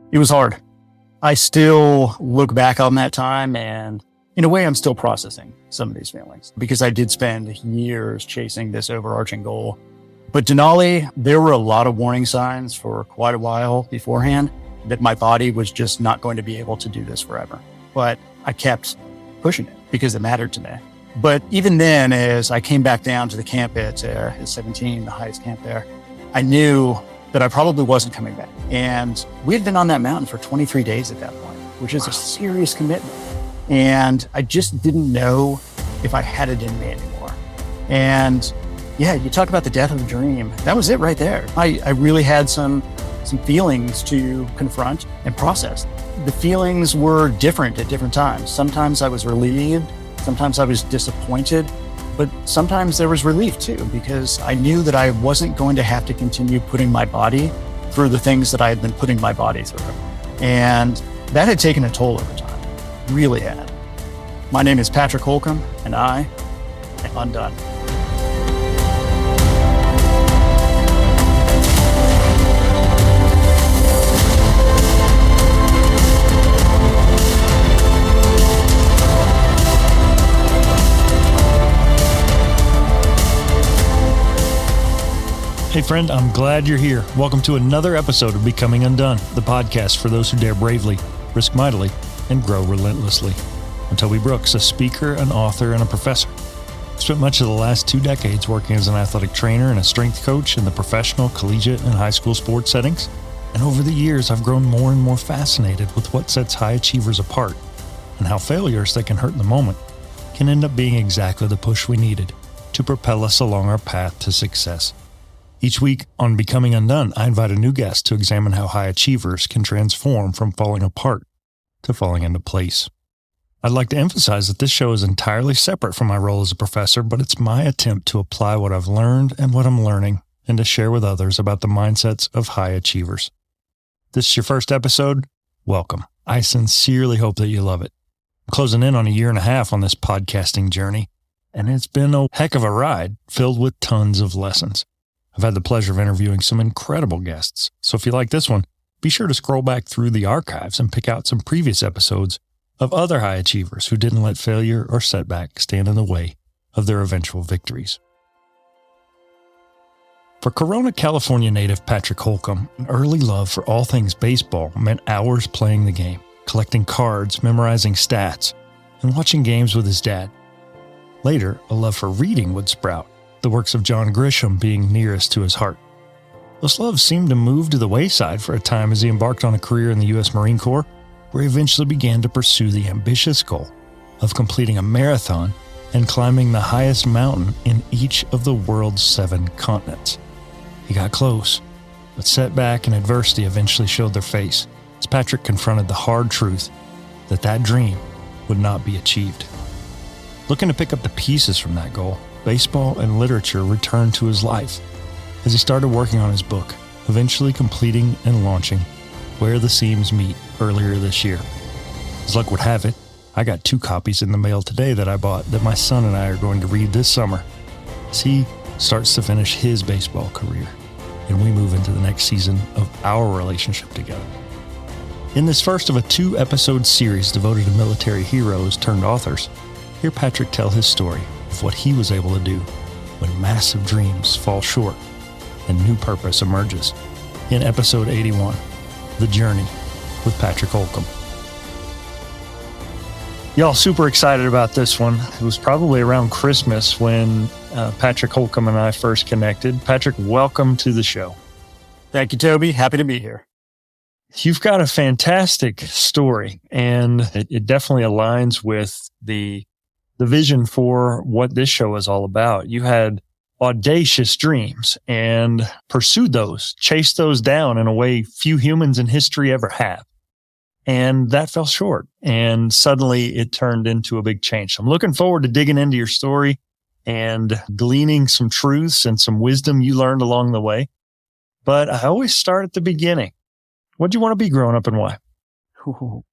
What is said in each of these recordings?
It was hard. I still look back on that time, and in a way, I'm still processing some of these feelings because I did spend years chasing this overarching goal. But Denali, there were a lot of warning signs for quite a while beforehand that my body was just not going to be able to do this forever. But I kept pushing it because it mattered to me. But even then, as I came back down to the camp at 17, the highest camp there, I knew that I probably wasn't coming back. And we had been on that mountain for 23 days at that point, which is a serious commitment. And I just didn't know if I had it in me anymore. And yeah, you talk about the death of a dream. That was it right there. I really had some feelings to confront and process. The feelings were different at different times. Sometimes I was relieved. Sometimes I was disappointed. But sometimes there was relief too, because I knew that I wasn't going to have to continue putting my body through the things that I had been putting my body through. And that had taken a toll over time, really had. My name is Patrick Holcomb, and I am undone. Hey friend, I'm glad you're here. Welcome to another episode of Becoming Undone, the podcast for those who dare bravely, risk mightily, and grow relentlessly. I'm Toby Brooks, a speaker, an author, and a professor. I've spent much of the last 2 decades working as an athletic trainer and a strength coach in the professional, collegiate, and high school sports settings. And over the years, I've grown more and more fascinated with what sets high achievers apart and how failures that can hurt in the moment can end up being exactly the push we needed to propel us along our path to success. Each week on Becoming Undone, I invite a new guest to examine how high achievers can transform from falling apart to falling into place. I'd like to emphasize that this show is entirely separate from my role as a professor, but it's my attempt to apply what I've learned and what I'm learning and to share with others about the mindsets of high achievers. This is your first episode? Welcome. I sincerely hope that you love it. I'm closing in on a 1.5 years on this podcasting journey, and it's been a heck of a ride filled with tons of lessons. I've had the pleasure of interviewing some incredible guests, so if you like this one, be sure to scroll back through the archives and pick out some previous episodes of other high achievers who didn't let failure or setback stand in the way of their eventual victories. For Corona, California native Patrick Holcomb, an early love for all things baseball meant hours playing the game, collecting cards, memorizing stats, and watching games with his dad. Later, a love for reading would sprout, the works of John Grisham being nearest to his heart. Those loves seemed to move to the wayside for a time as he embarked on a career in the U.S. Marine Corps, where he eventually began to pursue the ambitious goal of completing a marathon and climbing the highest mountain in each of the world's 7 continents. He got close, but setback and adversity eventually showed their face as Patrick confronted the hard truth that that dream would not be achieved. Looking to pick up the pieces from that goal, baseball and literature returned to his life as he started working on his book, eventually completing and launching Where the Seams Meet earlier this year. As luck would have it, I got 2 copies in the mail today that I bought that my son and I are going to read this summer as he starts to finish his baseball career and we move into the next season of our relationship together. In this first of a 2-episode series devoted to military heroes turned authors, hear Patrick tell his story of what he was able to do when massive dreams fall short and new purpose emerges. In episode 81, The Journey with Patrick Holcomb. Y'all super excited about this one. It was probably around Christmas when Patrick Holcomb and I first connected. Patrick, welcome to the show. Thank you, Toby. Happy to be here. You've got a fantastic story, and it definitely aligns with the vision for what this show is all about. You had audacious dreams and pursued those, chased those down in a way few humans in history ever have. And that fell short. And suddenly it turned into a big change. So I'm looking forward to digging into your story and gleaning some truths and some wisdom you learned along the way. But I always start at the beginning. What do you want to be growing up and why? Ooh,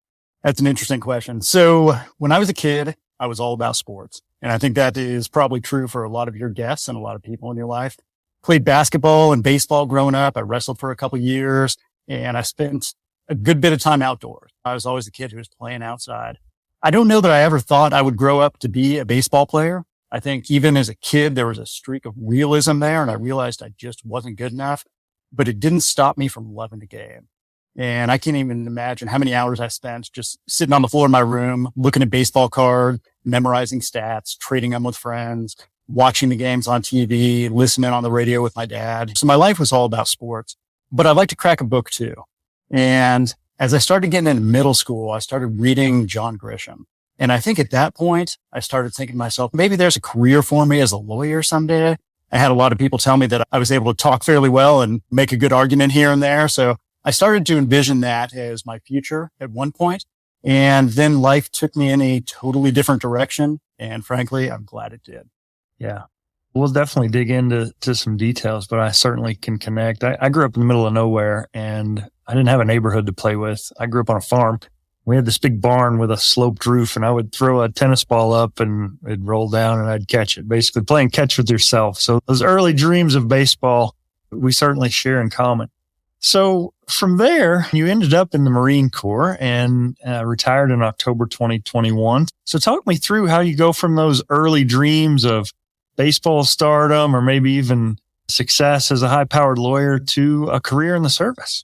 that's an interesting question. So when I was a kid, I was all about sports. And I think that is probably true for a lot of your guests and a lot of people in your life. Played basketball and baseball growing up. I wrestled for a couple years and I spent a good bit of time outdoors. I was always the kid who was playing outside. I don't know that I ever thought I would grow up to be a baseball player. I think even as a kid, there was a streak of realism there, and I realized I just wasn't good enough, but it didn't stop me from loving the game. And I can't even imagine how many hours I spent just sitting on the floor in my room, looking at baseball cards, memorizing stats, trading them with friends, watching the games on TV, listening on the radio with my dad. So my life was all about sports, but I like to crack a book too. And as I started getting into middle school, I started reading John Grisham. And I think at that point, I started thinking to myself, maybe there's a career for me as a lawyer someday. I had a lot of people tell me that I was able to talk fairly well and make a good argument here and there. So I started to envision that as my future at one point. And then life took me in a totally different direction. And frankly, I'm glad it did. Yeah. We'll definitely dig into some details, but I certainly can connect. I grew up in the middle of nowhere and I didn't have a neighborhood to play with. I grew up on a farm. We had this big barn with a sloped roof, and I would throw a tennis ball up and it'd roll down and I'd catch it, basically playing catch with yourself. So those early dreams of baseball, we certainly share in common. So from there, you ended up in the Marine Corps and retired in October 2021. So talk me through how you go from those early dreams of baseball stardom or maybe even success as a high-powered lawyer to a career in the service.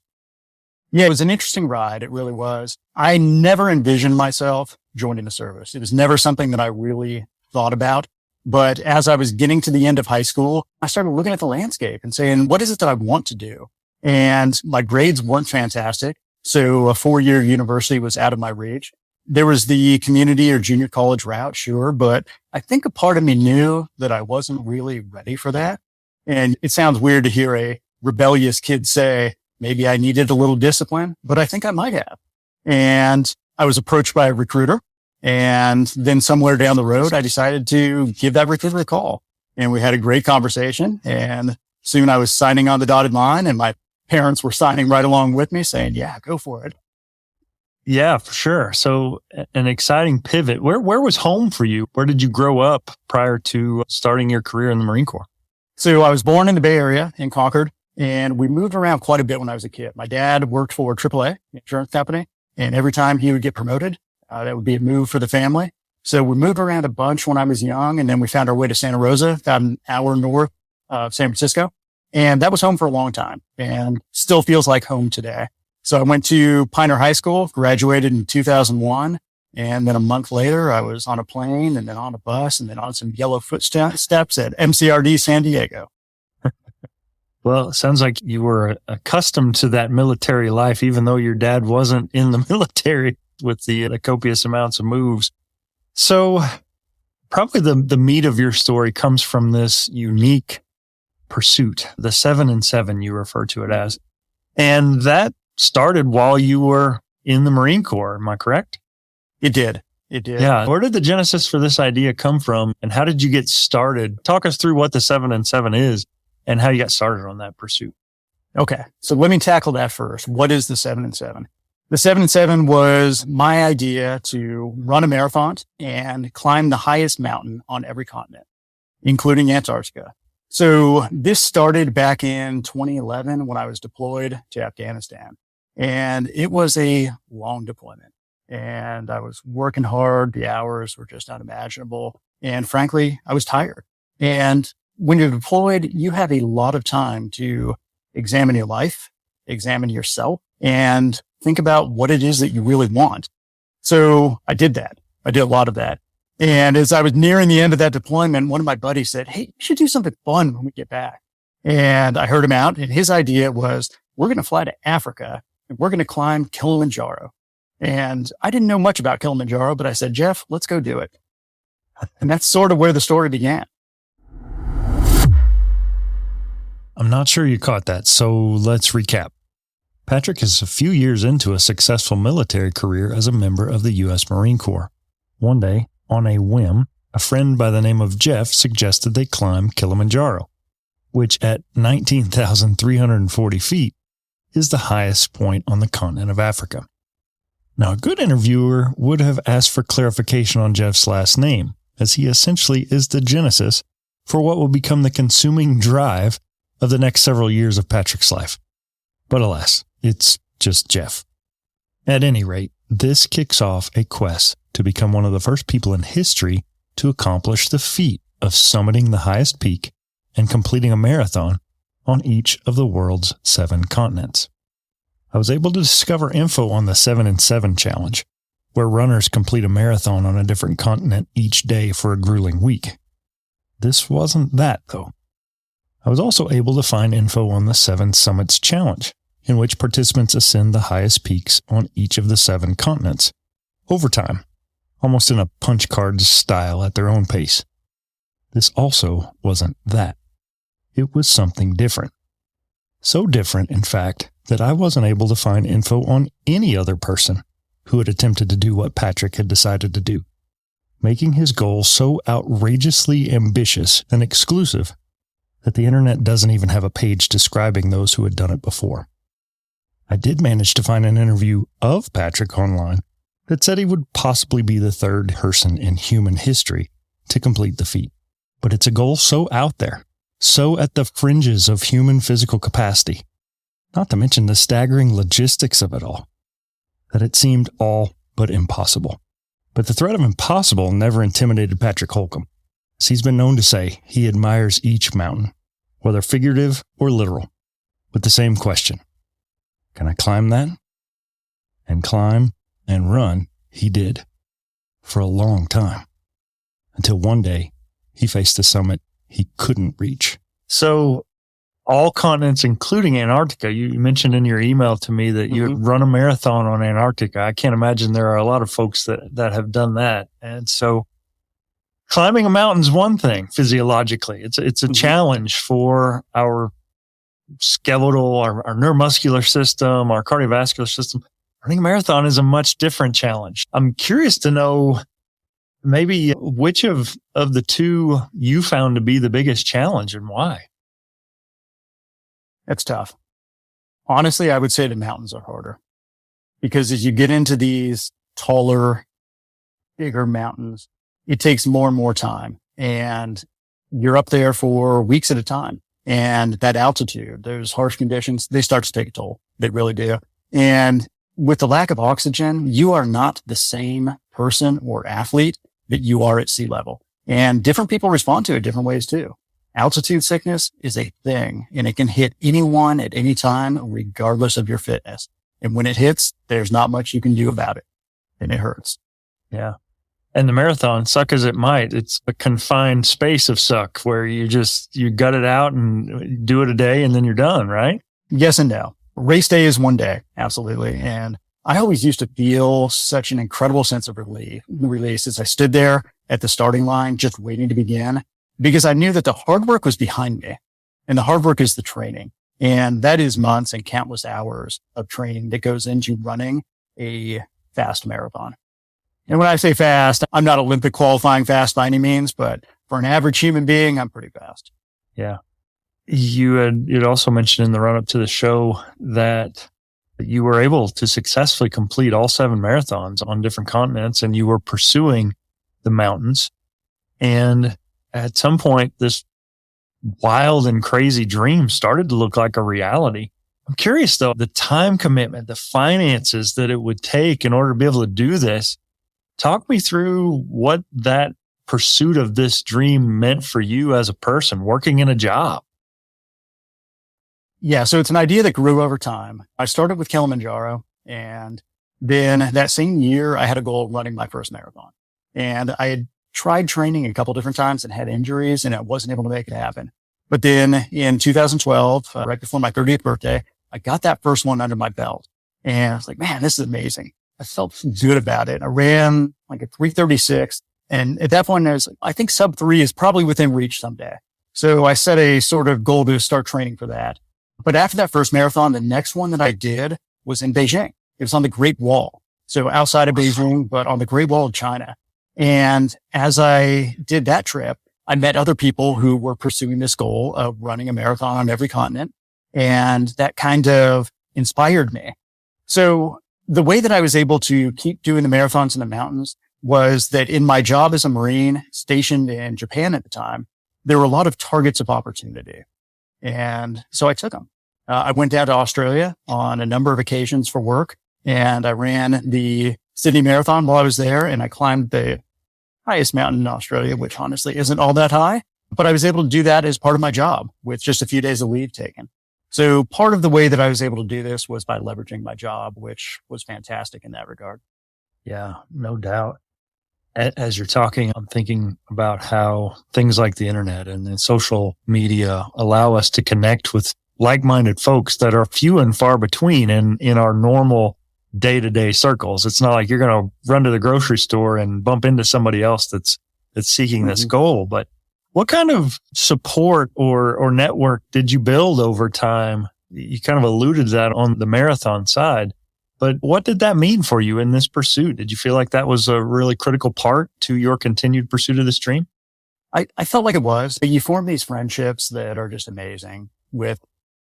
Yeah, it was an interesting ride. It really was. I never envisioned myself joining the service. It was never something that I really thought about. But as I was getting to the end of high school, I started looking at the landscape and saying, what is it that I want to do? And my grades weren't fantastic. So a 4-year university was out of my reach. There was the community or junior college route, sure. But I think a part of me knew that I wasn't really ready for that. And it sounds weird to hear a rebellious kid say, maybe I needed a little discipline, but I think I might have. And I was approached by a recruiter. And then somewhere down the road, I decided to give that recruiter a call. And we had a great conversation. And soon I was signing on the dotted line and my parents were signing right along with me saying, yeah, go for it. Yeah, for sure. So an exciting pivot. Where was home for you? Where did you grow up prior to starting your career in the Marine Corps? So I was born in the Bay Area in Concord. And we moved around quite a bit when I was a kid. My dad worked for AAA, insurance company. And every time he would get promoted, that would be a move for the family. So we moved around a bunch when I was young. And then we found our way to Santa Rosa, about an hour north of San Francisco. And that was home for a long time and still feels like home today. So I went to Pioneer High School, graduated in 2001. And then a month later, I was on a plane and then on a bus and then on some yellow footsteps at MCRD San Diego. Well, it sounds like you were accustomed to that military life, even though your dad wasn't in the military with the copious amounts of moves. So probably the meat of your story comes from this unique pursuit, the 7 and 7, you refer to it as. And that started while you were in the Marine Corps. Am I correct? It did. It did. Yeah. Where did the genesis for this idea come from? And how did you get started? Talk us through what the 7 and 7 is and how you got started on that pursuit. Okay. So let me tackle that first. What is the 7 and 7? The 7 and 7 was my idea to run a marathon and climb the highest mountain on every continent, including Antarctica. So this started back in 2011 when I was deployed to Afghanistan, and it was a long deployment and I was working hard. The hours were just unimaginable. And frankly, I was tired. And when you're deployed, you have a lot of time to examine your life, examine yourself, and think about what it is that you really want. So I did that. I did a lot of that. And as I was nearing the end of that deployment, one of my buddies said, hey, you should do something fun when we get back. And I heard him out. And his idea was, we're going to fly to Africa and we're going to climb Kilimanjaro. And I didn't know much about Kilimanjaro, but I said, Jeff, let's go do it. And that's sort of where the story began. I'm not sure you caught that, so let's recap. Patrick is a few years into a successful military career as a member of the U.S. Marine Corps. One day, on a whim, a friend by the name of Jeff suggested they climb Kilimanjaro, which at 19,340 feet is the highest point on the continent of Africa. Now, a good interviewer would have asked for clarification on Jeff's last name, as he essentially is the genesis for what will become the consuming drive of the next several years of Patrick's life. But alas, it's just Jeff. At any rate, this kicks off a quest to become one of the first people in history to accomplish the feat of summiting the highest peak and completing a marathon on each of the world's 7 continents. I was able to discover info on the 7 and 7 challenge, where runners complete a marathon on a different continent each day for a grueling week. This wasn't that, though. I was also able to find info on the 7 Summits Challenge, in which participants ascend the highest peaks on each of the 7 continents, over time, almost in a punch card style at their own pace. This also wasn't that. It was something different. So different, in fact, that I wasn't able to find info on any other person who had attempted to do what Patrick had decided to do, making his goal so outrageously ambitious and exclusive that the internet doesn't even have a page describing those who had done it before. I did manage to find an interview of Patrick online that said he would possibly be the 3rd person in human history to complete the feat. But it's a goal so out there, so at the fringes of human physical capacity, not to mention the staggering logistics of it all, that it seemed all but impossible. But the threat of impossible never intimidated Patrick Holcomb, as he's been known to say he admires each mountain, whether figurative or literal, with the same question: can I climb that? And climb and run he did, for a long time, until one day he faced a summit he couldn't reach. So all continents, including Antarctica, you mentioned in your email to me that you had run a marathon on Antarctica. I can't imagine there are a lot of folks that have done that. And so climbing a mountain's one thing physiologically. It's a challenge for our skeletal, our neuromuscular system, our cardiovascular system. Running a marathon is a much different challenge. I'm curious to know maybe which of the two you found to be the biggest challenge and why. It's tough. Honestly, I would say the mountains are harder because as you get into these taller, bigger mountains, it takes more and more time, and you're up there for weeks at a time. And that altitude, those harsh conditions, they start to take a toll. They really do. And with the lack of oxygen, you are not the same person or athlete that you are at sea level. And different people respond to it different ways too. Altitude sickness is a thing, and it can hit anyone at any time, regardless of your fitness. And when it hits, there's not much you can do about it, and it hurts. Yeah. And the marathon, suck as it might, it's a confined space of suck where you gut it out and do it a day and then you're done, right? Yes and no. Race day is one day. Absolutely. And I always used to feel such an incredible sense of release as I stood there at the starting line, just waiting to begin, because I knew that the hard work was behind me, and the hard work is the training. And that is months and countless hours of training that goes into running a fast marathon. And when I say fast, I'm not Olympic qualifying fast by any means, but for an average human being, I'm pretty fast. Yeah. You'd also mentioned in the run up to the show that you were able to successfully complete all 7 marathons on different continents, and you were pursuing the mountains. And at some point, this wild and crazy dream started to look like a reality. I'm curious though, the time commitment, the finances that it would take in order to be able to do this. Talk me through what that pursuit of this dream meant for you as a person working in a job. Yeah, so it's an idea that grew over time. I started with Kilimanjaro, and then that same year, I had a goal of running my first marathon. And I had tried training a couple different times and had injuries, and I wasn't able to make it happen. But then in 2012, right before my 30th birthday, I got that first one under my belt. And I was like, man, this is amazing. I felt good about it. I ran like a 3:36. And at that point, I think sub 3 is probably within reach someday. So I set a sort of goal to start training for that. But after that first marathon, the next one that I did was in Beijing. It was on the Great Wall. So outside of Beijing, but on the Great Wall of China. And as I did that trip, I met other people who were pursuing this goal of running a marathon on every continent. And that kind of inspired me. So the way that I was able to keep doing the marathons in the mountains was that in my job as a Marine stationed in Japan at the time, there were a lot of targets of opportunity. And so I took them. I went down to Australia on a number of occasions for work. and I ran the Sydney Marathon while I was there, and I climbed the highest mountain in Australia, which honestly isn't all that high, but I was able to do that as part of my job with just a few days of leave taken. So part of the way that I was able to do this was by leveraging my job, which was fantastic in that regard. Yeah, no doubt. As you're talking, I'm thinking about how things like the internet and social media allow us to connect with like-minded folks that are few and far between in our normal day-to-day circles. It's not like you're going to run to the grocery store and bump into somebody else that's seeking this goal. But what kind of support or network did you build over time? You kind of alluded to that on the marathon side, but what did that mean for you in this pursuit? Did you feel like that was a really critical part to your continued pursuit of this dream? I felt like it was. You form these friendships that are just amazing with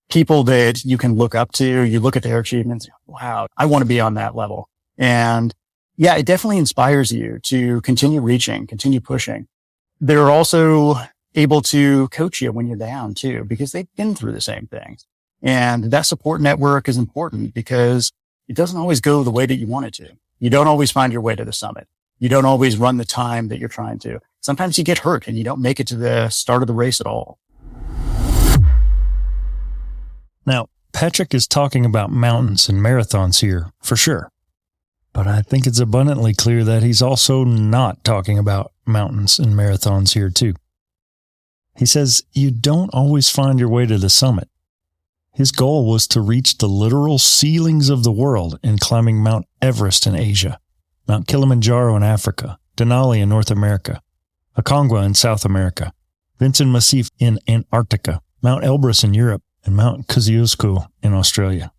people that you can look up to. You look at their achievements. Wow, I want to be on that level. And yeah, it definitely inspires you to continue reaching, continue pushing. They're also able to coach you when you're down too, because they've been through the same things. And that support network is important because it doesn't always go the way that you want it to. You don't always find your way to the summit. You don't always run the time that you're trying to. Sometimes you get hurt and you don't make it to the start of the race at all. Now, Patrick is talking about mountains and marathons here, for sure. But I think it's abundantly clear that he's also not talking about mountains and marathons here too. He says you don't always find your way to the summit. His goal was to reach the literal ceilings of the world in climbing Mount Everest in Asia, Mount Kilimanjaro in Africa, Denali in North America, Aconcagua in South America, Vincent Massif in Antarctica, Mount Elbrus in Europe, and Mount Kosciuszko in Australia.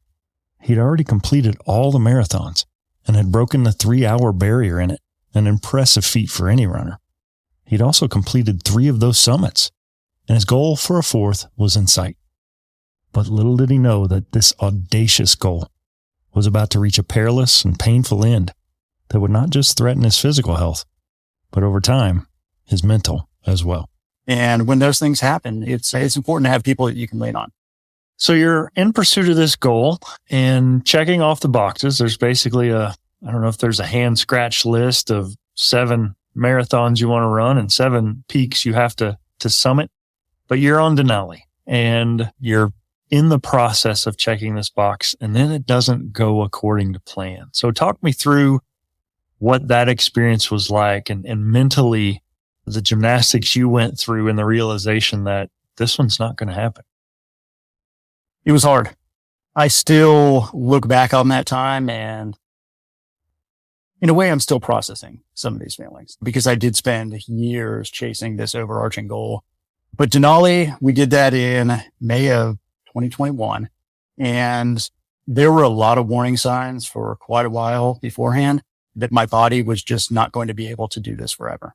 He'd already completed all the marathons and had broken the 3-hour barrier in it, an impressive feat for any runner. He'd also completed 3 of those summits, and his goal for a 4th was in sight. But little did he know that this audacious goal was about to reach a perilous and painful end that would not just threaten his physical health, but over time, his mental as well. And when those things happen, it's important to have people that you can lean on. So you're in pursuit of this goal and checking off the boxes. There's basically I don't know if there's a hand scratch list of 7 marathons you want to run and 7 peaks you have to summit, but you're on Denali and you're in the process of checking this box, and then it doesn't go according to plan. So talk me through what that experience was like and mentally the gymnastics you went through and the realization that this one's not going to happen. It was hard. I still look back on that time, and in a way, I'm still processing some of these feelings because I did spend years chasing this overarching goal. But Denali, we did that in May of 2021, and there were a lot of warning signs for quite a while beforehand that my body was just not going to be able to do this forever.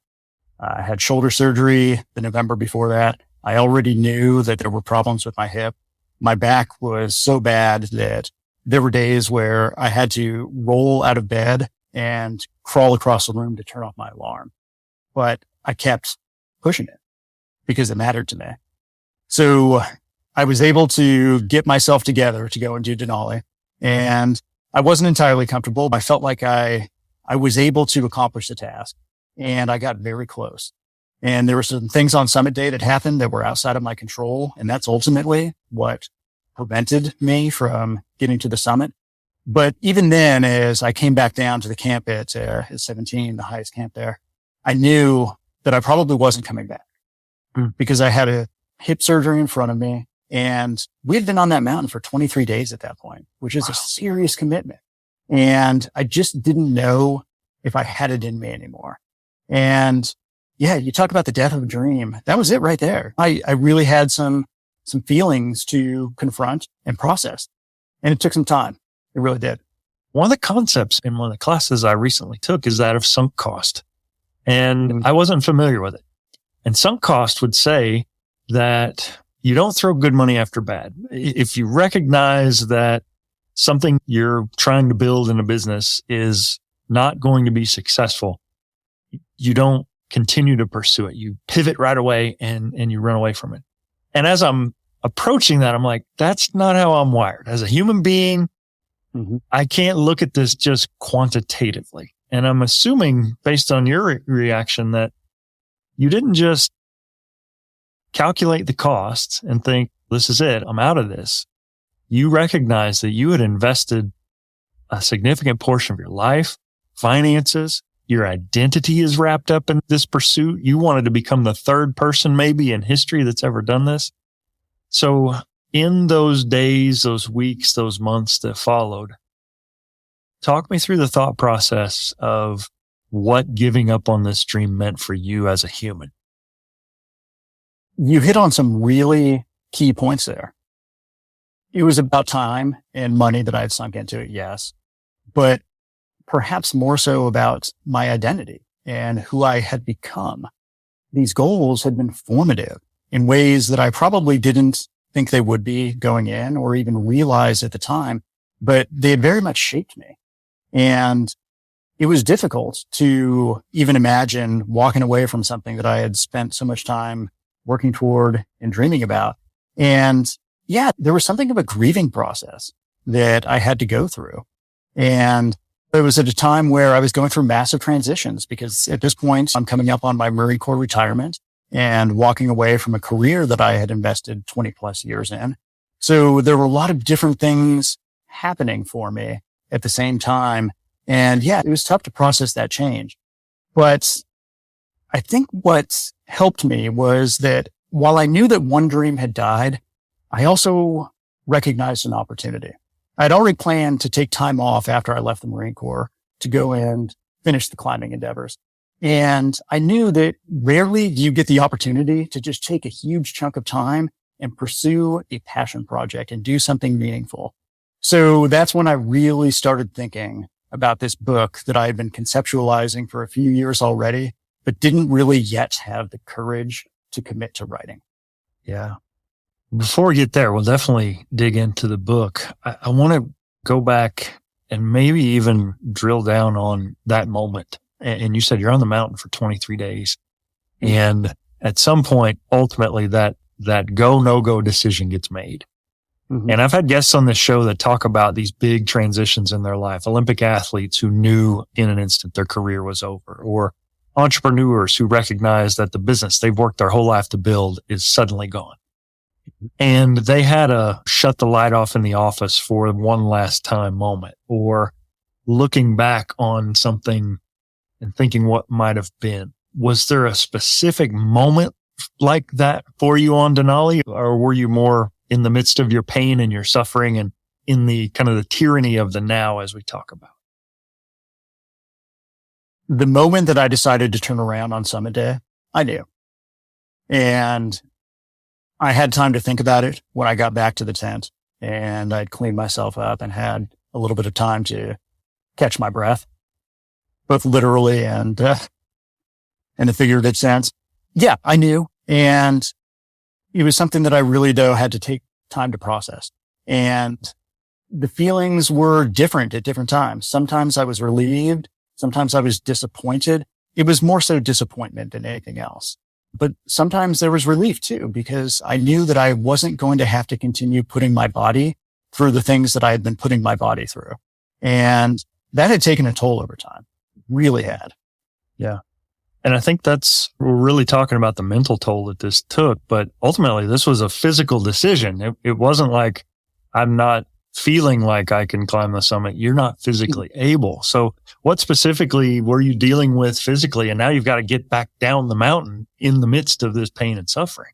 I had shoulder surgery the November before that. I already knew that there were problems with my hip. My back was so bad that there were days where I had to roll out of bed and crawl across the room to turn off my alarm. But I kept pushing it because it mattered to me. So I was able to get myself together to go and do Denali, and I wasn't entirely comfortable. I felt like I was able to accomplish the task, and I got very close. And there were some things on summit day that happened that were outside of my control, and that's ultimately what prevented me from getting to the summit. But even then, as I came back down to the camp at 17, the highest camp there, I knew that I probably wasn't coming back because I had a hip surgery in front of me. And we had been on that mountain for 23 days at that point, which is a serious commitment. And I just didn't know if I had it in me anymore. And yeah, you talk about the death of a dream. That was it right there. I really had some feelings to confront and process. And it took some time. It really did. One of the concepts in one of the classes I recently took is that of sunk cost. And I wasn't familiar with it. And sunk cost would say that you don't throw good money after bad. If you recognize that something you're trying to build in a business is not going to be successful, you don't continue to pursue it. You pivot right away and you run away from it. And as I'm approaching that, I'm like, that's not how I'm wired. As a human being, I can't look at this just quantitatively. And I'm assuming based on your reaction that you didn't just calculate the costs and think, this is it, I'm out of this. You recognize that you had invested a significant portion of your life, finances, your identity is wrapped up in this pursuit. You wanted to become the third person maybe in history that's ever done this. So in those days, those weeks, those months that followed, talk me through the thought process of what giving up on this dream meant for you as a human. You hit on some really key points there. It was about time and money that I had sunk into it, yes, but perhaps more so about my identity and who I had become. These goals had been formative in ways that I probably didn't think they would be going in or even realize at the time, but they had very much shaped me. And it was difficult to even imagine walking away from something that I had spent so much time working toward and dreaming about. And yeah, there was something of a grieving process that I had to go through. And it was at a time where I was going through massive transitions because at this point I'm coming up on my Marine Corps retirement and walking away from a career that I had invested 20 plus years in. So there were a lot of different things happening for me at the same time. And yeah, it was tough to process that change. But I think what helped me was that while I knew that one dream had died, I also recognized an opportunity. I'd already planned to take time off after I left the Marine Corps to go and finish the climbing endeavors. And I knew that rarely do you get the opportunity to just take a huge chunk of time and pursue a passion project and do something meaningful. So that's when I really started thinking about this book that I had been conceptualizing for a few years already, but didn't really yet have the courage to commit to writing. Yeah. Before we get there, we'll definitely dig into the book. I want to go back and maybe even drill down on that moment. And you said you're on the mountain for 23 days. And at some point, ultimately, that go, no-go decision gets made. Mm-hmm. And I've had guests on this show that talk about these big transitions in their life. Olympic athletes who knew in an instant their career was over, or entrepreneurs who recognize that the business they've worked their whole life to build is suddenly gone. And they had a shut the light off in the office for one last time moment, or looking back on something and thinking what might have been. Was there a specific moment like that for you on Denali, or were you more in the midst of your pain and your suffering and in the kind of the tyranny of the now as we talk about? The moment that I decided to turn around on Summit Day, I knew. And I had time to think about it when I got back to the tent, and I'd cleaned myself up and had a little bit of time to catch my breath, both literally and in a figurative sense. Yeah, I knew. And it was something that I really, though, had to take time to process. And the feelings were different at different times. Sometimes I was relieved. Sometimes I was disappointed. It was more so disappointment than anything else. But sometimes there was relief too, because I knew that I wasn't going to have to continue putting my body through the things that I had been putting my body through. And that had taken a toll over time. Really had. Yeah. And I think we're really talking about the mental toll that this took, but ultimately this was a physical decision. It wasn't like I'm not feeling like I can climb the summit. You're not physically able. So what specifically were you dealing with physically? And now you've got to get back down the mountain in the midst of this pain and suffering.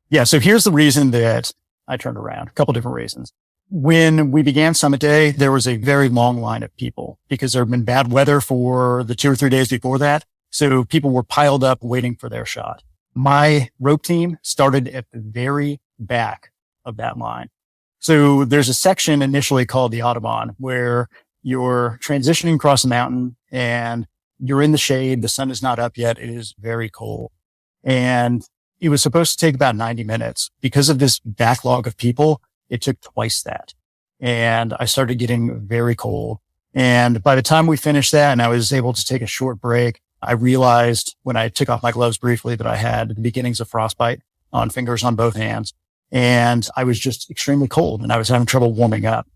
Yeah. So here's the reason that I turned around. A couple different reasons. When we began Summit Day, there was a very long line of people because there had been bad weather for the 2 or 3 days before that. So people were piled up waiting for their shot. My rope team started at the very back of that line. So there's a section initially called the Audubon where you're transitioning across the mountain and you're in the shade. The sun is not up yet. It is very cold. And it was supposed to take about 90 minutes. Because of this backlog of people, it took twice that. And I started getting very cold. And by the time we finished that and I was able to take a short break, I realized when I took off my gloves briefly that I had the beginnings of frostbite on fingers on both hands. And I was just extremely cold and I was having trouble warming up.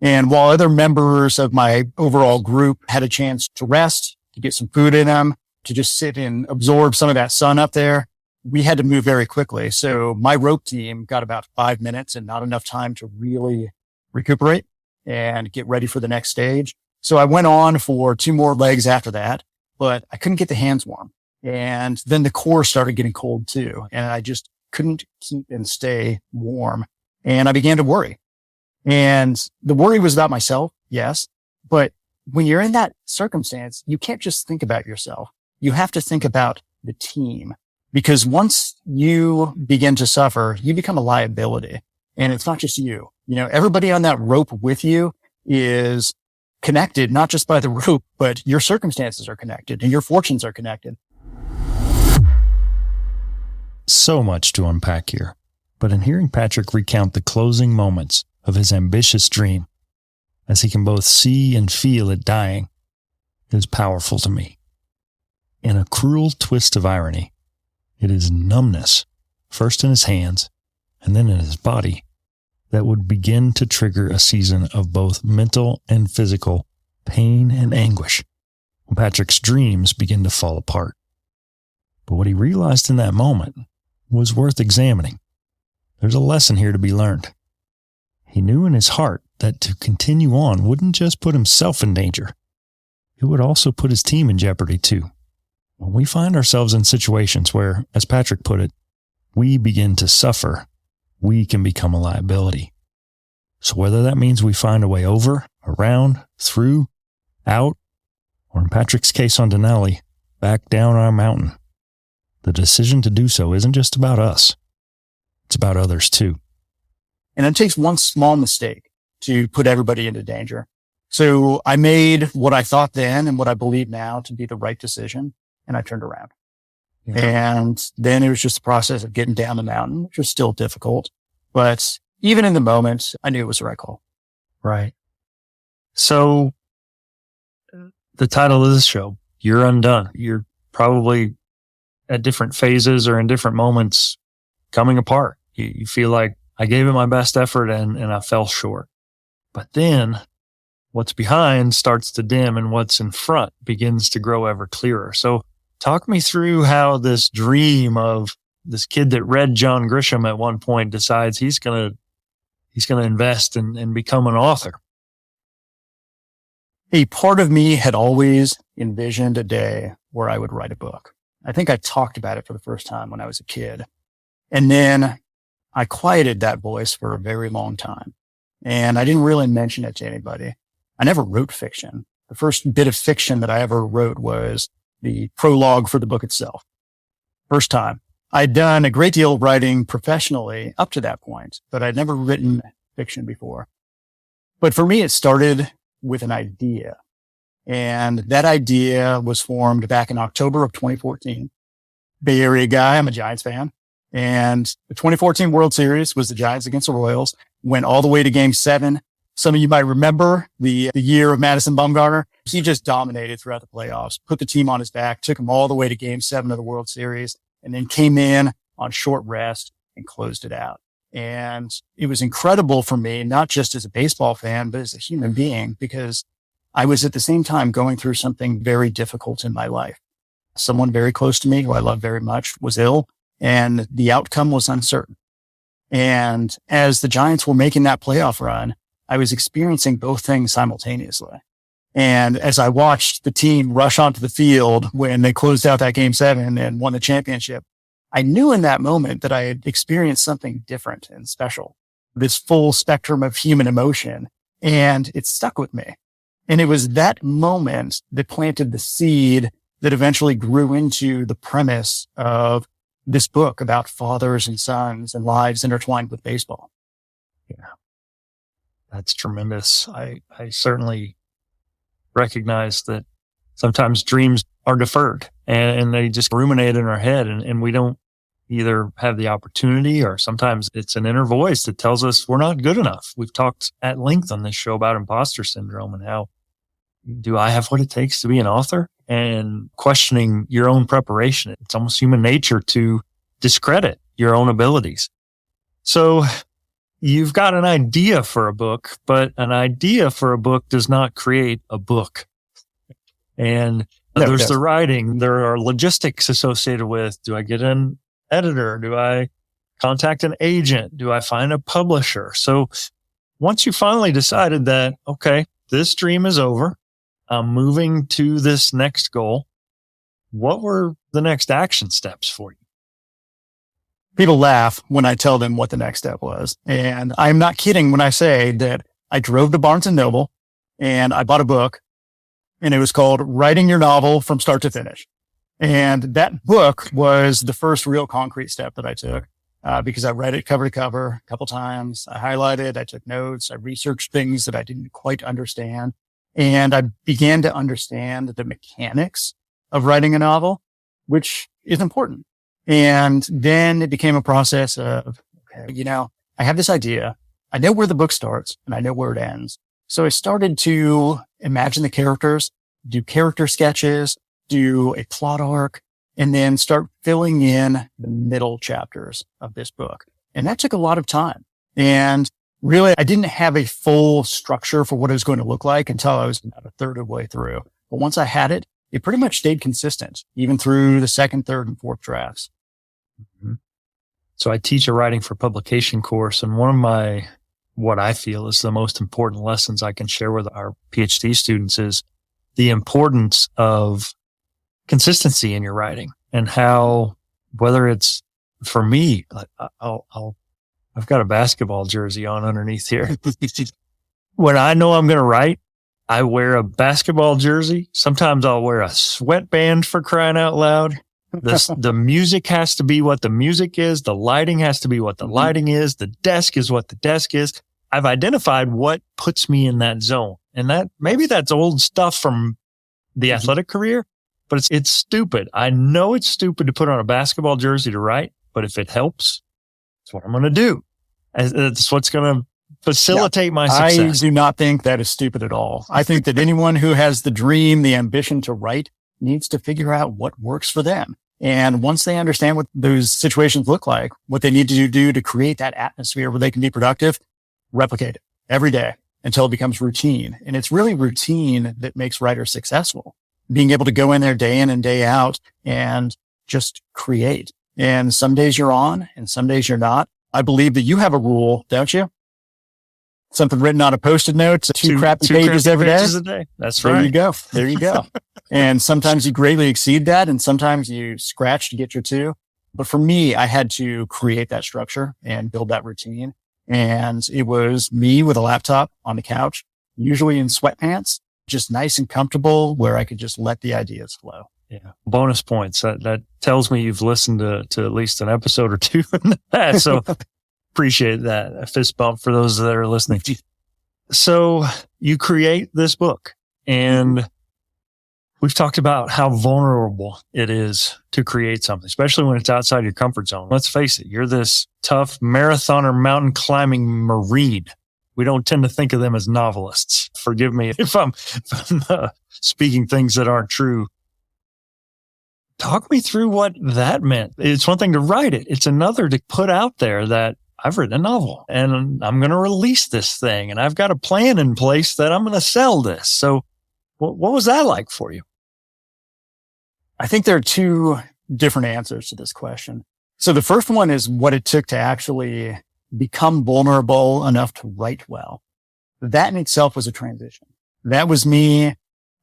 And while other members of my overall group had a chance to rest, to get some food in them, to just sit and absorb some of that sun up there, we had to move very quickly. So my rope team got about 5 minutes and not enough time to really recuperate and get ready for the next stage. So I went on for 2 more legs after that, but I couldn't get the hands warm. And then the core started getting cold too. And I just couldn't keep and stay warm. And I began to worry. And the worry was about myself. Yes. But when you're in that circumstance, you can't just think about yourself. You have to think about the team, because once you begin to suffer, you become a liability. And it's not just you. Everybody on that rope with you is connected, not just by the rope, but your circumstances are connected and your fortunes are connected. So much to unpack here. But in hearing Patrick recount the closing moments of his ambitious dream, as he can both see and feel it dying, is powerful to me. In a cruel twist of irony, it is numbness, first in his hands and then in his body, that would begin to trigger a season of both mental and physical pain and anguish when Patrick's dreams begin to fall apart. But what he realized in that moment was worth examining. There's a lesson here to be learned. He knew in his heart that to continue on wouldn't just put himself in danger. It would also put his team in jeopardy too. When we find ourselves in situations where, as Patrick put it, we begin to suffer, we can become a liability. So whether that means we find a way over, around, through, out, or in Patrick's case on Denali, back down our mountain, the decision to do so isn't just about us. It's about others too. And it takes one small mistake to put everybody into danger. So I made what I thought then and what I believe now to be the right decision, and I turned around. Yeah. And then it was just the process of getting down the mountain, which was still difficult. But even in the moment, I knew it was the right call. Right. So the title of this show, You're Undone. You're probably at different phases or in different moments coming apart. You feel like I gave it my best effort and I fell short. But then what's behind starts to dim and what's in front begins to grow ever clearer. So talk me through how this dream of this kid that read John Grisham at one point decides he's going to invest and become an author. A part of me had always envisioned a day where I would write a book. I think I talked about it for the first time when I was a kid. And then I quieted that voice for a very long time. And I didn't really mention it to anybody. I never wrote fiction. The first bit of fiction that I ever wrote was the prologue for the book itself. First time. I'd done a great deal of writing professionally up to that point, but I'd never written fiction before. But for me, it started with an idea. And that idea was formed back in October of 2014. Bay Area guy, I'm a Giants fan. And the 2014 World Series was the Giants against the Royals, went all the way to Game 7. Some of you might remember the year of Madison Bumgarner. He just dominated throughout the playoffs, put the team on his back, took him all the way to Game 7 of the World Series, and then came in on short rest and closed it out. And it was incredible for me, not just as a baseball fan, but as a human being, because I was at the same time going through something very difficult in my life. Someone very close to me, who I love very much, was ill, and the outcome was uncertain. And as the Giants were making that playoff run, I was experiencing both things simultaneously. And as I watched the team rush onto the field when they closed out that Game 7 and won the championship, I knew in that moment that I had experienced something different and special, this full spectrum of human emotion, and it stuck with me. And it was that moment that planted the seed that eventually grew into the premise of this book about fathers and sons and lives intertwined with baseball. Yeah. That's tremendous. I certainly recognize that sometimes dreams are deferred and they just ruminate in our head and we don't either have the opportunity or sometimes it's an inner voice that tells us we're not good enough. We've talked at length on this show about imposter syndrome and how do I have what it takes to be an author? And questioning your own preparation. It's almost human nature to discredit your own abilities. So, you've got an idea for a book, but an idea for a book does not create a book. And there's the writing. There are logistics associated with, do I get an editor? Do I contact an agent? Do I find a publisher? So once you finally decided that, okay, this dream is over, I'm moving to this next goal, what were the next action steps for you? People laugh when I tell them what the next step was. And I'm not kidding when I say that I drove to Barnes & Noble and I bought a book, and it was called Writing Your Novel from Start to Finish. And that book was the first real concrete step that I took, because I read it cover to cover a couple times. I highlighted, I took notes, I researched things that I didn't quite understand. And I began to understand the mechanics of writing a novel, which is important. And then it became a process of, okay, I have this idea. I know where the book starts and I know where it ends. So I started to imagine the characters, do character sketches, do a plot arc, and then start filling in the middle chapters of this book. And that took a lot of time. And really, I didn't have a full structure for what it was going to look like until I was about a third of the way through. But once I had it, it pretty much stayed consistent, even through the second, third, and fourth drafts. Mm-hmm. So I teach a writing for publication course, and one of what I feel is the most important lessons I can share with our PhD students is the importance of consistency in your writing, and how, whether it's for me, I've got a basketball jersey on underneath here. When I know I'm going to write, I wear a basketball jersey. Sometimes I'll wear a sweatband, for crying out loud. The music has to be what the music is. The lighting has to be what the lighting is. The desk is what the desk is. I've identified what puts me in that zone. And that maybe that's old stuff from the athletic career, but it's stupid. I know it's stupid to put on a basketball jersey to write, but if it helps, that's what I'm going to do. It's what's going to facilitate my success. I do not think that is stupid at all. I think that anyone who has the dream, the ambition to write, needs to figure out what works for them. And once they understand what those situations look like, what they need to do to create that atmosphere where they can be productive, replicate it every day until it becomes routine. And it's really routine that makes writers successful. Being able to go in there day in and day out and just create. And some days you're on and some days you're not. I believe that you have a rule, don't you? Something written on a Post-it note, two crappy pages every day. A day. That's right. There you go. There you go. And sometimes you greatly exceed that, and sometimes you scratch to get your two. But for me, I had to create that structure and build that routine. And it was me with a laptop on the couch, usually in sweatpants, just nice and comfortable, where I could just let the ideas flow. Yeah. Bonus points. That tells me you've listened to at least an episode or two in the past. So appreciate that. A fist bump for those that are listening. So you create this book, and we've talked about how vulnerable it is to create something, especially when it's outside your comfort zone. Let's face it. You're this tough marathoner, mountain climbing Marine. We don't tend to think of them as novelists. Forgive me if I'm speaking things that aren't true. Talk me through what that meant. It's one thing to write it. It's another to put out there that I've written a novel and I'm going to release this thing, and I've got a plan in place that I'm going to sell this. So what was that like for you? I think there are two different answers to this question. So the first one is what it took to actually become vulnerable enough to write well. That in itself was a transition. That was me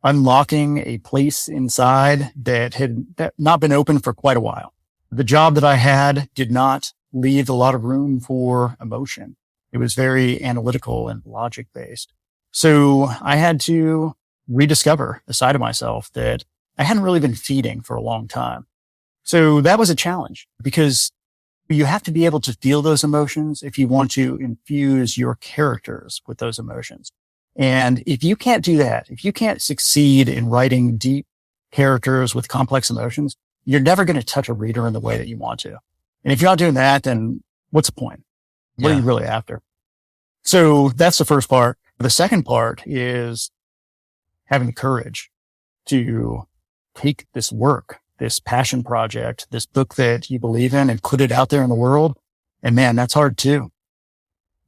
unlocking a place inside that had not been open for quite a while. The job that I had did not leave a lot of room for emotion. It was very analytical and logic based. So I had to rediscover a side of myself that I hadn't really been feeding for a long time. So that was a challenge, because you have to be able to feel those emotions if you want to infuse your characters with those emotions. And if you can't do that, if you can't succeed in writing deep characters with complex emotions, you're never going to touch a reader in the way that you want to. And if you're not doing that, then what's the point? What are you really after? So that's the first part. The second part is having the courage to take this work, this passion project, this book that you believe in, and put it out there in the world. And man, that's hard too.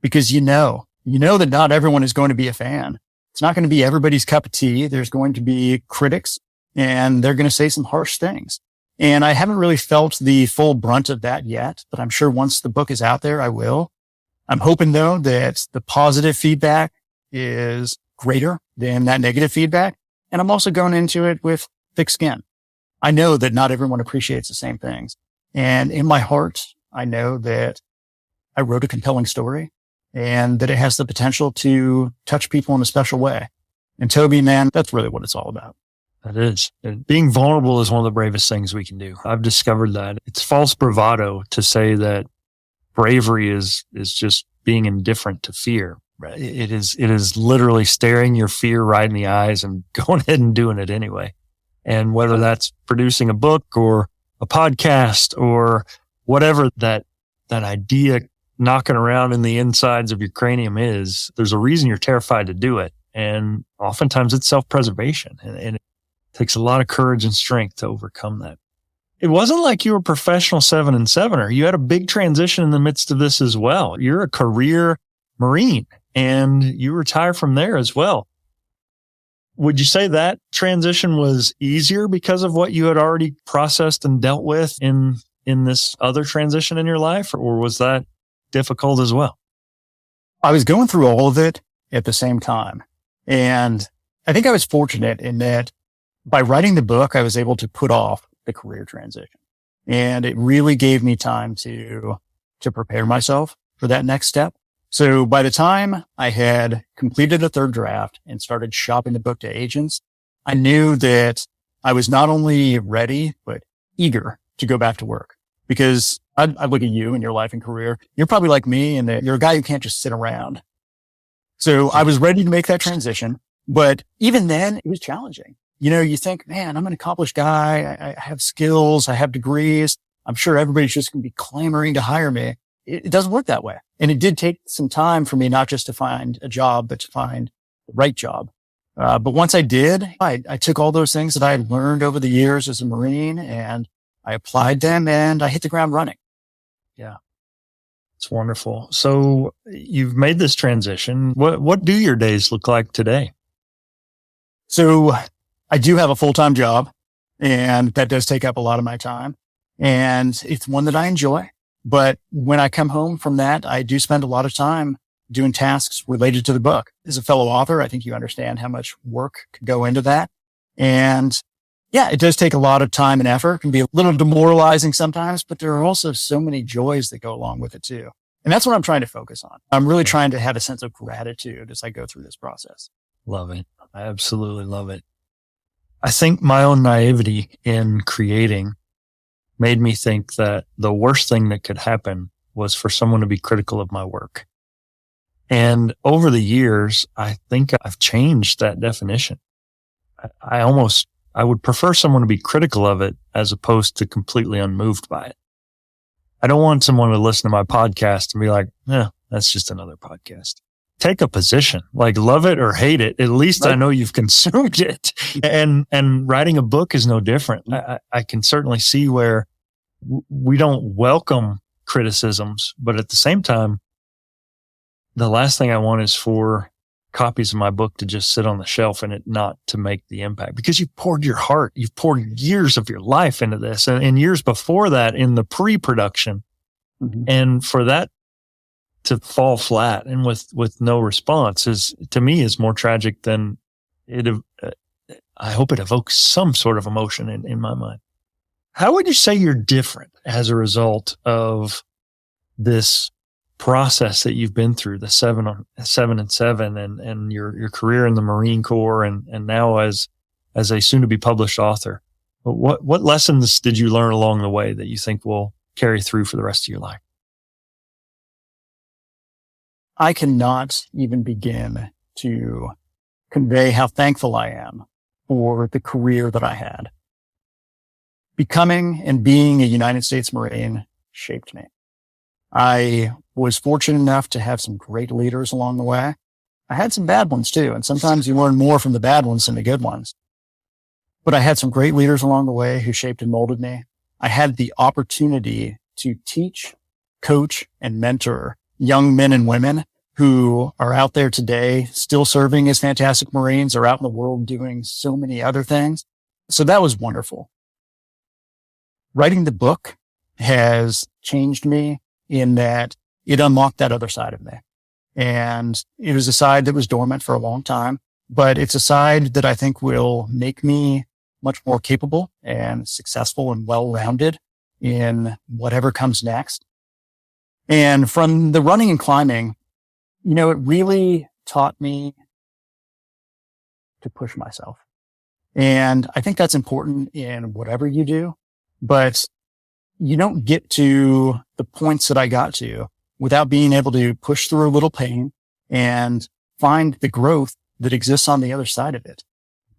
because you know that not everyone is going to be a fan. It's not going to be everybody's cup of tea. There's going to be critics and they're going to say some harsh things. And I haven't really felt the full brunt of that yet, but I'm sure once the book is out there, I will. I'm hoping though that the positive feedback is greater than that negative feedback. And I'm also going into it with thick skin. I know that not everyone appreciates the same things. And in my heart, I know that I wrote a compelling story and that it has the potential to touch people in a special way. And Toby, man, that's really what it's all about. That is. Being vulnerable is one of the bravest things we can do. I've discovered that. It's false bravado to say that bravery is just being indifferent to fear. It is literally staring your fear right in the eyes and going ahead and doing it anyway. And whether that's producing a book or a podcast or whatever that idea knocking around in the insides of your cranium is, there's a reason you're terrified to do it. And oftentimes it's self-preservation. And it takes a lot of courage and strength to overcome that. It wasn't like you were a professional 7-and-7er. You had a big transition in the midst of this as well. You're a career Marine and you retire from there as well. Would you say that transition was easier because of what you had already processed and dealt with in this other transition in your life, or was that difficult as well? I was going through all of it at the same time. And I think I was fortunate in that by writing the book, I was able to put off the career transition. And it really gave me time to prepare myself for that next step. So by the time I had completed a third draft and started shopping the book to agents, I knew that I was not only ready, but eager to go back to work. Because I look at you and your life and career. You're probably like me in that you're a guy who can't just sit around. So I was ready to make that transition. But even then, it was challenging. You think, man, I'm an accomplished guy. I have skills. I have degrees. I'm sure everybody's just going to be clamoring to hire me. It doesn't work that way. And it did take some time for me, not just to find a job, but to find the right job. But once I did, I took all those things that I had learned over the years as a Marine and I applied them and I hit the ground running. Yeah. It's wonderful. So you've made this transition. What do your days look like today? So I do have a full-time job and that does take up a lot of my time and it's one that I enjoy. But when I come home from that, I do spend a lot of time doing tasks related to the book. As a fellow author, I think you understand how much work could go into that. And yeah, it does take a lot of time and effort. It can be a little demoralizing sometimes, but there are also so many joys that go along with it too. And that's what I'm trying to focus on. I'm really trying to have a sense of gratitude as I go through this process. Love it. I absolutely love it. I think my own naivety in creating made me think that the worst thing that could happen was for someone to be critical of my work. And over the years, I think I've changed that definition. I would prefer someone to be critical of it as opposed to completely unmoved by it. I don't want someone to listen to my podcast and be like, that's just another podcast. Take a position, like love it or hate it. At least I know you've consumed it. And writing a book is no different. I can certainly see where we don't welcome criticisms, but at the same time, the last thing I want is for copies of my book to just sit on the shelf and it not to make the impact, because you've poured your heart, you've poured years of your life into this and years before that in the pre-production. Mm-hmm. And for that to fall flat and with no response to me is more tragic than I hope it evokes some sort of emotion in my mind. How would you say you're different as a result of this process that you've been through, the 7-and-7 and your career in the Marine Corps and now as a soon to be published author? What lessons did you learn along the way that you think will carry through for the rest of your life? I cannot even begin to convey how thankful I am for the career that I had. Becoming and being a United States Marine shaped me. I was fortunate enough to have some great leaders along the way. I had some bad ones too, and sometimes you learn more from the bad ones than the good ones. But I had some great leaders along the way who shaped and molded me. I had the opportunity to teach, coach, and mentor young men and women who are out there today, still serving as fantastic Marines, or out in the world doing so many other things. So that was wonderful. Writing the book has changed me in that it unlocked that other side of me. And it was a side that was dormant for a long time, but it's a side that I think will make me much more capable and successful and well-rounded in whatever comes next. And from the running and climbing, it really taught me to push myself. And I think that's important in whatever you do, but you don't get to the points that I got to without being able to push through a little pain and find the growth that exists on the other side of it.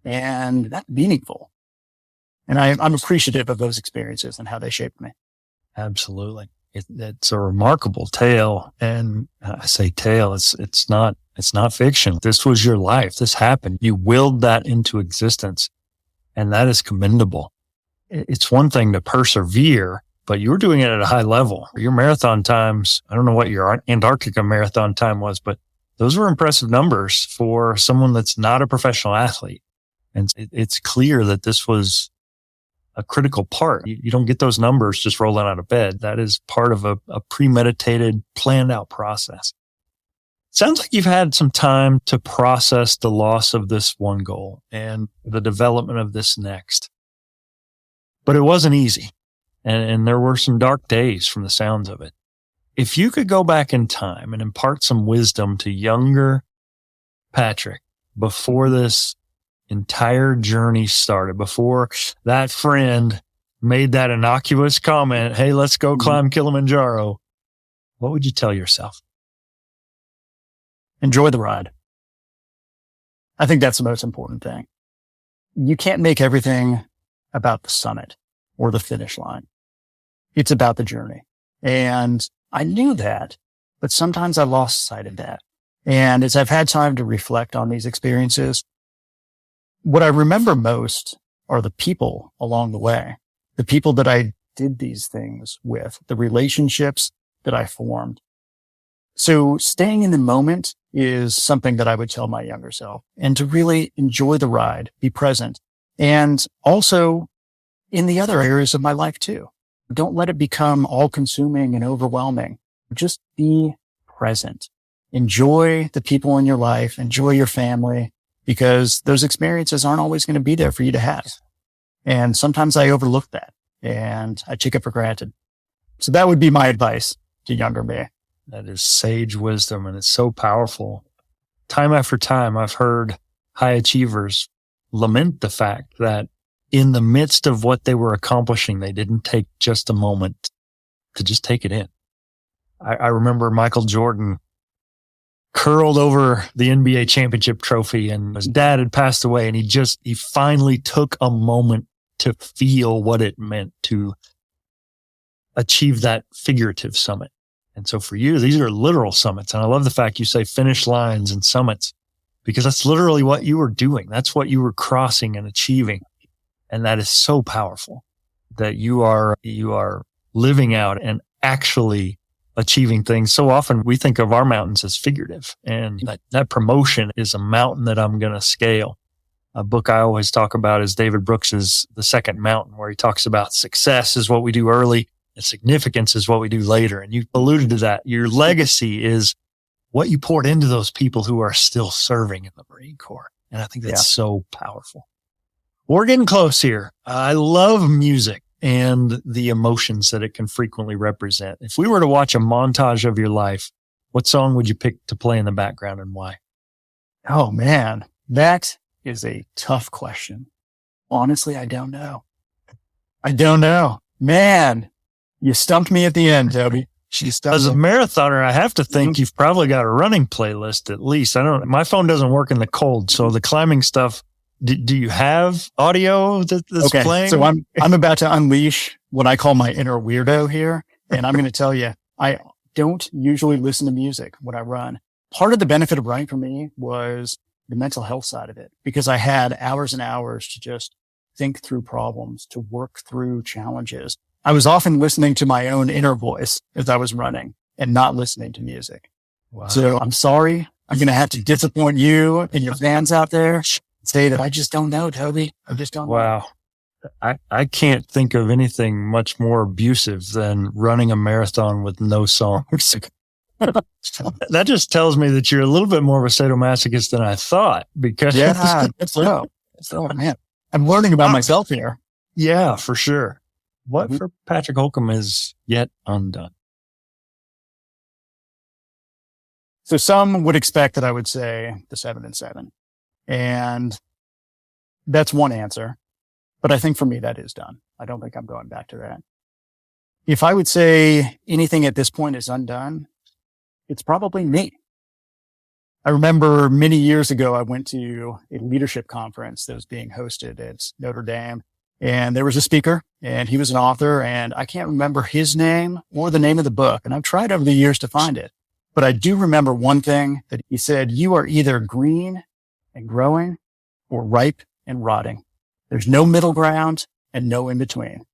And that's meaningful. And I'm appreciative of those experiences and how they shaped me. Absolutely. It's a remarkable tale. And I say tale, it's not fiction. This was your life. This happened. You willed that into existence. And that is commendable. It's one thing to persevere, but you were doing it at a high level. Your marathon times, I don't know what your Antarctica marathon time was, but those were impressive numbers for someone that's not a professional athlete. And it's clear that this was a critical part. You don't get those numbers just rolling out of bed. That is part of a premeditated, planned out process. Sounds like you've had some time to process the loss of this one goal and the development of this next. But it wasn't easy. And there were some dark days from the sounds of it. If you could go back in time and impart some wisdom to younger Patrick before this entire journey started, before that friend made that innocuous comment, hey, let's go climb Kilimanjaro, what would you tell yourself? Enjoy the ride. I think that's the most important thing. You can't make everything about the summit or the finish line. It's about the journey. And I knew that, but sometimes I lost sight of that. And as I've had time to reflect on these experiences, what I remember most are the people along the way, the people that I did these things with, the relationships that I formed. So staying in the moment is something that I would tell my younger self, and to really enjoy the ride, be present, and also in the other areas of my life too. Don't let it become all consuming and overwhelming. Just be present. Enjoy the people in your life, enjoy your family, because those experiences aren't always going to be there for you to have. And sometimes I overlook that and I take it for granted. So that would be my advice to younger me. That is sage wisdom, and it's so powerful. Time after time, I've heard high achievers lament the fact that in the midst of what they were accomplishing, they didn't take just a moment to just take it in. I remember Michael Jordan curled over the NBA championship trophy, and his dad had passed away, and he finally took a moment to feel what it meant to achieve that figurative summit. And so for you, these are literal summits. And I love the fact you say finish lines and summits, because that's literally what you were doing. That's what you were crossing and achieving. And that is so powerful that you are living out and actually achieving things. So often we think of our mountains as figurative, and that promotion is a mountain that I'm going to scale. A book I always talk about is David Brooks's The Second Mountain, where he talks about success is what we do early and significance is what we do later. And you alluded to that. Your legacy is what you poured into those people who are still serving in the Marine Corps. And I think that's so powerful. We're getting close here. I love music and the emotions that it can frequently represent. If we were to watch a montage of your life, what song would you pick to play in the background and why? Oh man, that is a tough question. Honestly, I don't know. Man, you stumped me at the end, Toby. As a marathoner, I have to think you've probably got a running playlist at least. My phone doesn't work in the cold, so the climbing stuff, do you have audio that's playing? So I'm about to unleash what I call my inner weirdo here. And I'm going to tell you, I don't usually listen to music when I run. Part of the benefit of running for me was the mental health side of it, because I had hours and hours to just think through problems, to work through challenges. I was often listening to my own inner voice as I was running and not listening to music. Wow. So I'm sorry. I'm going to have to disappoint you and your fans out there. Say that I just don't know, Toby. I just don't know. Wow. I can't think of anything much more abusive than running a marathon with no songs. That just tells me that you're a little bit more of a sadomasochist than I thought, because so, man, I'm learning about myself here. Yeah, for sure. What for Patrick Holcomb is yet undone? So some would expect that I would say the 7 and 7, and that's one answer. But I think for me, that is done. I don't think I'm going back to that. If I would say anything at this point is undone, it's probably me. I remember many years ago, I went to a leadership conference that was being hosted at Notre Dame, and there was a speaker, and he was an author, and I can't remember his name or the name of the book, and I've tried over the years to find it. But I do remember one thing that he said: you are either green and growing or ripe and rotting. There's no middle ground and no in between.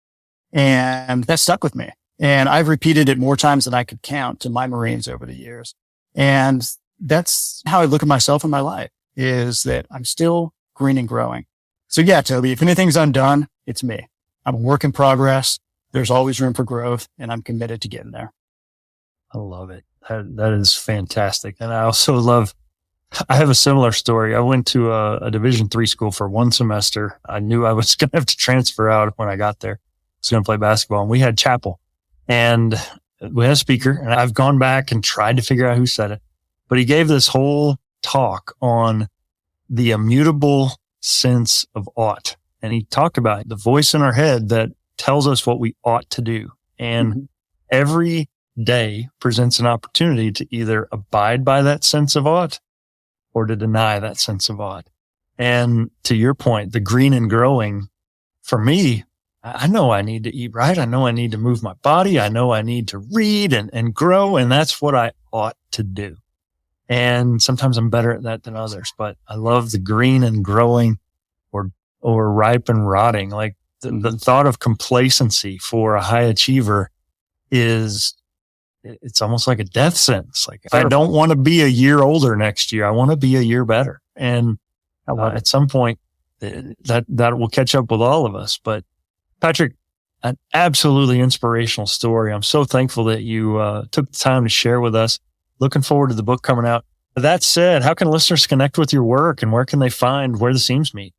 And that stuck with me. And I've repeated it more times than I could count to my Marines over the years. And that's how I look at myself in my life, is that I'm still green and growing. So yeah, Toby, if anything's undone, it's me. I'm a work in progress. There's always room for growth, and I'm committed to getting there. I love it. That is fantastic. And I also I have a similar story. I went to a Division III school for one semester. I knew I was going to have to transfer out when I got there. I was going to play basketball, and we had chapel, and we had a speaker, and I've gone back and tried to figure out who said it, but he gave this whole talk on the immutable sense of ought. And he talked about the voice in our head that tells us what we ought to do. And every day presents an opportunity to either abide by that sense of ought or to deny that sense of ought. And to your point, the green and growing, for me, I know I need to eat right. I know I need to move my body. I know I need to read and grow. And that's what I ought to do. And sometimes I'm better at that than others, but I love the green and growing or ripe and rotting. Like the thought of complacency for a high achiever it's almost like a death sentence. Like, I don't want to be a year older next year. I want to be a year better. And at some point that will catch up with all of us. But Patrick, an absolutely inspirational story. I'm so thankful that you took the time to share with us. Looking forward to the book coming out. That said, how can listeners connect with your work, and where can they find where the seams meet?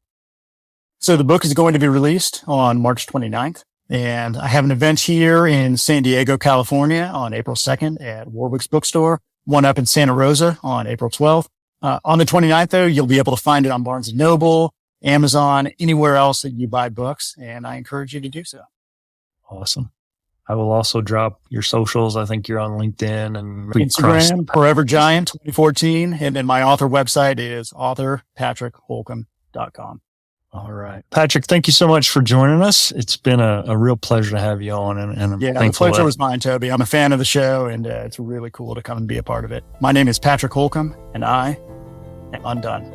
So the book is going to be released on March 29th. And I have an event here in San Diego, California on April 2nd at Warwick's Bookstore, one up in Santa Rosa on April 12th. On the 29th, though, you'll be able to find it on Barnes & Noble, Amazon, anywhere else that you buy books. And I encourage you to do so. Awesome. I will also drop your socials. I think you're on LinkedIn and Instagram, Forever Giant 2014. And then my author website is authorpatrickholcomb.com. All right. Patrick, thank you so much for joining us. It's been a real pleasure to have you on. And I'm thankful. The pleasure was mine, Toby. I'm a fan of the show, and it's really cool to come and be a part of it. My name is Patrick Holcomb, and I am undone.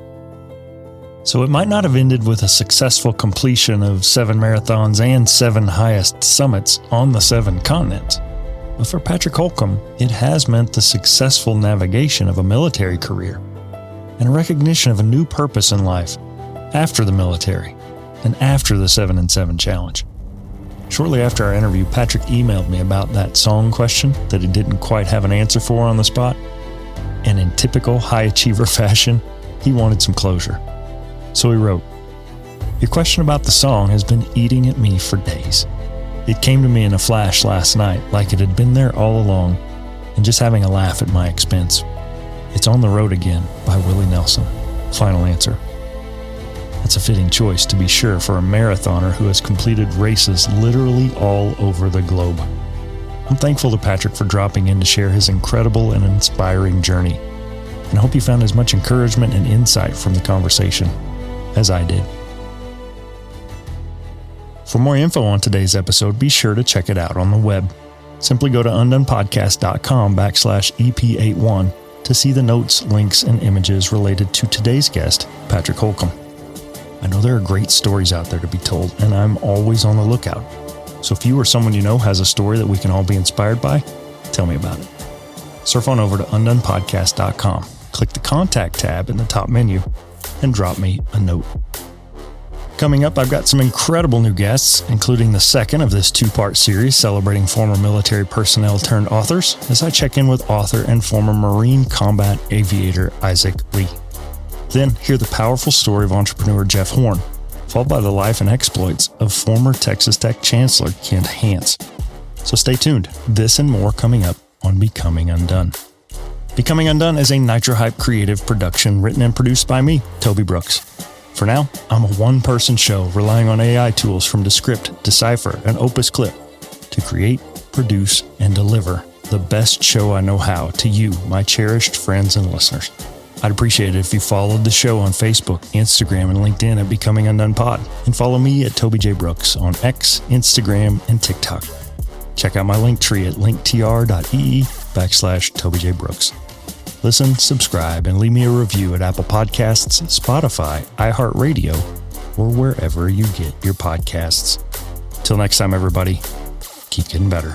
So it might not have ended with a successful completion of 7 marathons and 7 highest summits on the 7 continents. But for Patrick Holcomb, it has meant the successful navigation of a military career and a recognition of a new purpose in life after the military and after the 7 and 7 challenge. Shortly after our interview, Patrick emailed me about that song question that he didn't quite have an answer for on the spot. And in typical high achiever fashion, he wanted some closure. So he wrote, "Your question about the song has been eating at me for days. It came to me in a flash last night, like it had been there all along, and just having a laugh at my expense. It's On the Road Again by Willie Nelson. Final answer." That's a fitting choice, to be sure, for a marathoner who has completed races literally all over the globe. I'm thankful to Patrick for dropping in to share his incredible and inspiring journey, and I hope you found as much encouragement and insight from the conversation as I did. For more info on today's episode, be sure to check it out on the web. Simply go to undonepodcast.com/EP81 to see the notes, links, and images related to today's guest, Patrick Holcomb. I know there are great stories out there to be told, and I'm always on the lookout. So if you or someone you know has a story that we can all be inspired by, tell me about it. surf on over to undonepodcast.com, click the contact tab in the top menu, and drop me a note. Coming up, I've got some incredible new guests, including the second of this two-part series celebrating former military personnel turned authors, as I check in with author and former Marine combat aviator Isaac Lee. Then hear the powerful story of entrepreneur Jeff Horn, followed by the life and exploits of former Texas Tech Chancellor Kent Hance. So stay tuned. This and more coming up on Becoming Undone. Becoming Undone is a Nitro Hype creative production written and produced by me, Toby Brooks. For now, I'm a one-person show relying on AI tools from Descript, Decipher, and Opus Clip to create, produce, and deliver the best show I know how to you, my cherished friends and listeners. I'd appreciate it if you followed the show on Facebook, Instagram, and LinkedIn at Becoming Undone Pod, and follow me at Toby J. Brooks on X, Instagram, and TikTok. Check out my link tree at linktr.ee/Toby J. Brooks. Listen, subscribe, and leave me a review at Apple Podcasts, Spotify, iHeartRadio, or wherever you get your podcasts. Till next time, everybody, keep getting better.